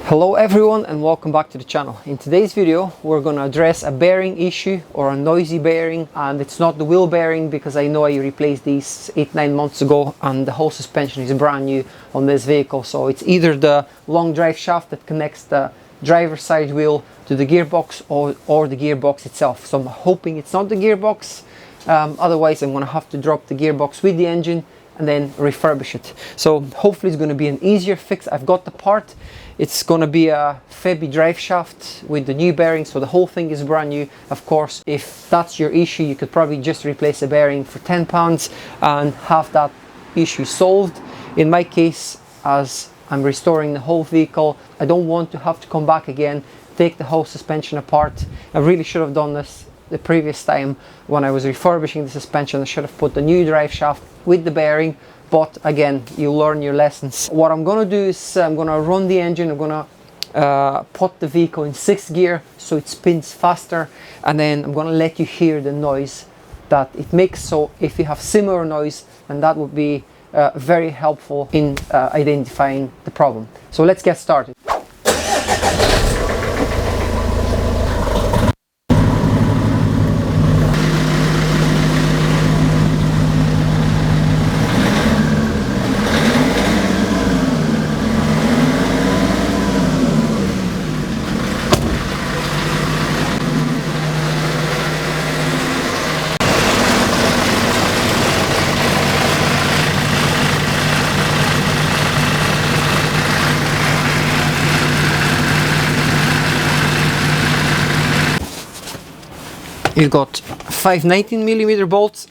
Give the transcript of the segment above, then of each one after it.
Hello everyone and welcome back to the channel. In today's video we're going to address a bearing issue or a noisy bearing, and it's not the wheel bearing because I know I replaced these 8-9 months ago and the whole suspension is brand new on this vehicle. So it's either the long drive shaft that connects the driver's side wheel to the gearbox or the gearbox itself. So I'm hoping it's not the gearbox, otherwise I'm going to have to drop the gearbox with the engine and then refurbish it. So hopefully it's going to be an easier fix. I've got the part. It's going to be a Febi drive shaft with the new bearing, so the whole thing is brand new. Of course, if that's your issue, you could probably just replace a bearing for £10 and have that issue solved. In my case, as I'm restoring the whole vehicle, I don't want to have to come back again, take the whole suspension apart. I really should have done this the previous time when I was refurbishing the suspension. I should have put the new drive shaft with the bearing, but again, you learn your lessons. What I'm gonna do is I'm gonna run the engine. I'm gonna put the vehicle in 6th gear so it spins faster, and then I'm gonna let you hear the noise that it makes. So if you have similar noise, then that would be very helpful in identifying the problem. So let's get started. You've got 5 19mm bolts.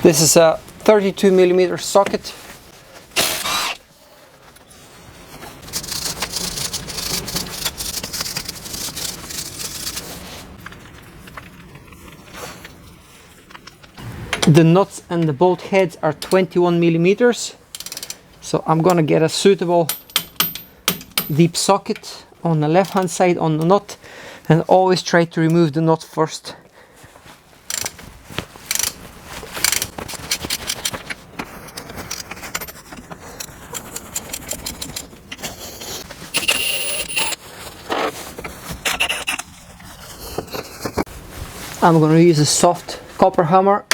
This is a 32mm socket. The nuts and the bolt heads are 21mm. So I'm gonna get a suitable deep socket on the left hand side on the nut, and always try to remove the nut first. I'm gonna use a soft copper hammer.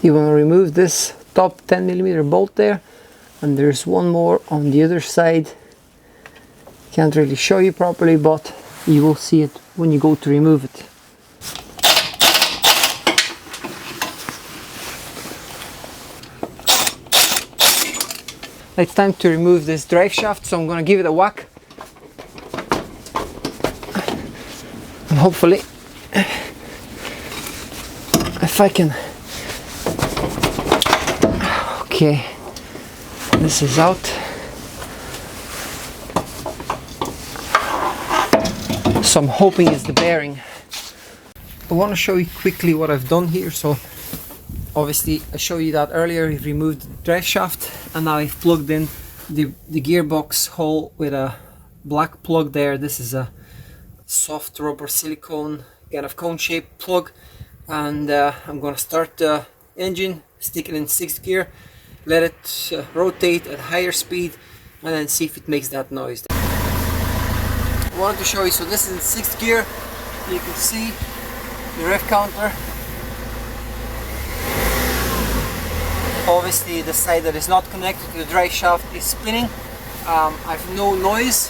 You want to remove this top 10mm bolt there, and there's one more on the other side. Can't really show you properly, but you will see it when you go to remove it. It's time to remove this drive shaft, so I'm going to give it a whack. And hopefully, if I can. Okay, this is out. So I'm hoping it's the bearing. I want to show you quickly what I've done here. So obviously I showed you that earlier. We've removed the drive shaft, and now I've plugged in the gearbox hole with a black plug there. This is a soft rubber silicone kind of cone shaped plug, and I'm going to start the engine, stick it in 6th gear, let it rotate at higher speed, and then see if it makes that noise. I wanted to show you, so this is in 6th gear. You can see the rev counter. Obviously the side that is not connected to the drive shaft is spinning. I've no noise.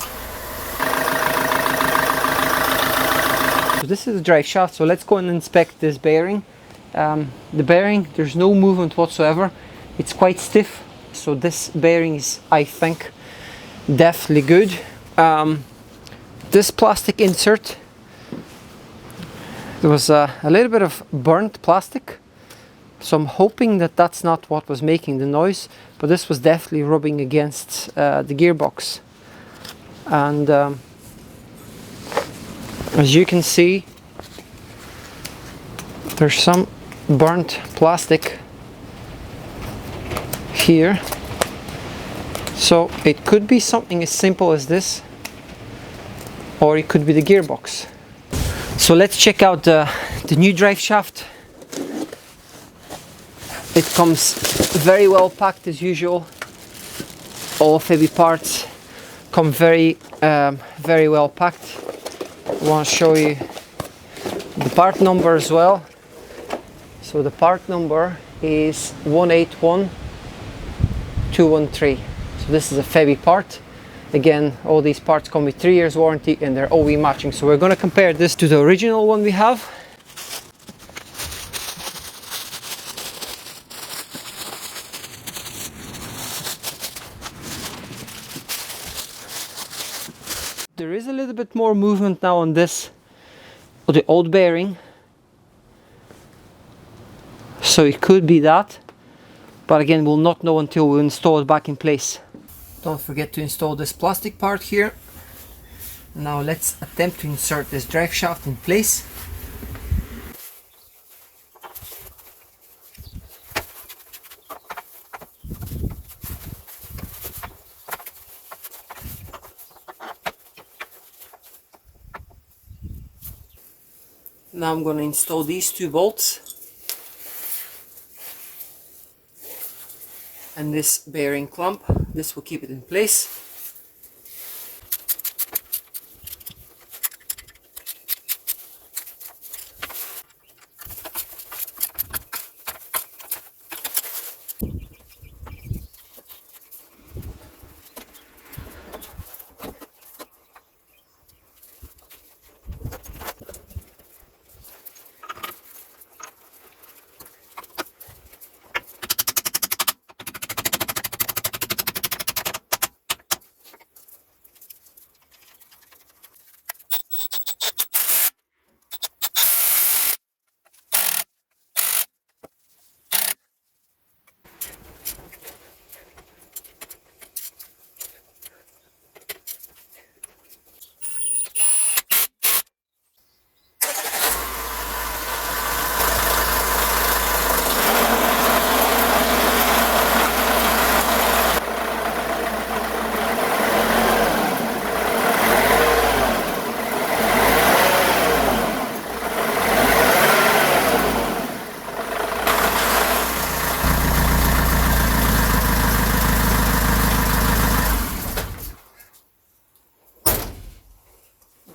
So this is the drive shaft, so let's go and inspect this bearing. The bearing, there's no movement whatsoever. It's quite stiff, so this bearing is, I think, definitely good. this plastic insert, there was a little bit of burnt plastic, so I'm hoping that that's not what was making the noise, but this was definitely rubbing against the gearbox. And as you can see, there's some burnt plastic here, so it could be something as simple as this, or it could be the gearbox. So let's check out the new drive shaft. It comes very well packed as usual. All Febi parts come very well packed. I want to show you the part number as well. So the part number is 181213. So this is a Febi part. Again, all these parts come with 3 years warranty and they're OE matching. So we're going to compare this to the original one we have. There is a little bit more movement now on this, on the old bearing. So it could be that, but again, we'll not know until we install it back in place. Don't forget to install this plastic part here. Now let's attempt to insert this drive shaft in place. Now I'm going to install these 2 bolts and this bearing clamp. This will keep it in place.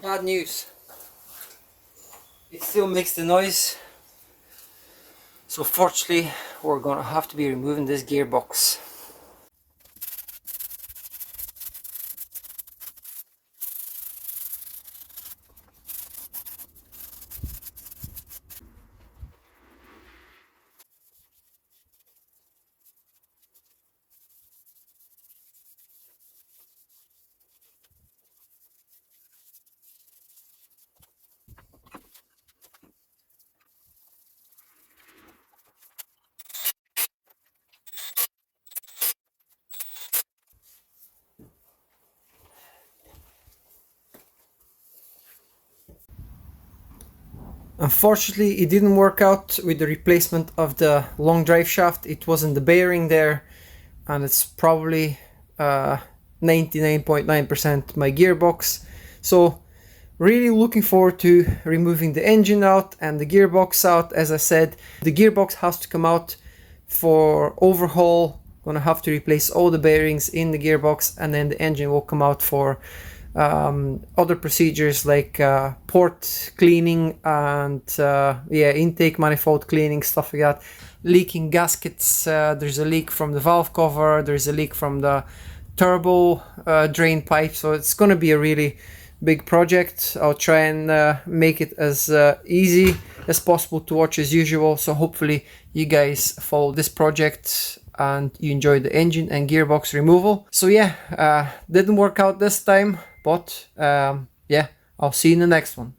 Bad news. It still makes the noise. So fortunately, we're gonna have to be removing this gearbox. Unfortunately, it didn't work out with the replacement of the long drive shaft. It wasn't the bearing there, and it's probably 99.9% my gearbox. So really looking forward to removing the engine out and the gearbox out. As I said, the gearbox has to come out for overhaul. Gonna have to replace all the bearings in the gearbox, and then the engine will come out for other procedures like port cleaning and intake manifold cleaning, stuff like that. Leaking gaskets, there's a leak from the valve cover, there's a leak from the turbo drain pipe, so it's going to be a really big project. I'll try and make it as easy as possible to watch as usual, so hopefully you guys follow this project and you enjoy the engine and gearbox removal. So yeah, didn't work out this time, but yeah, I'll see you in the next one.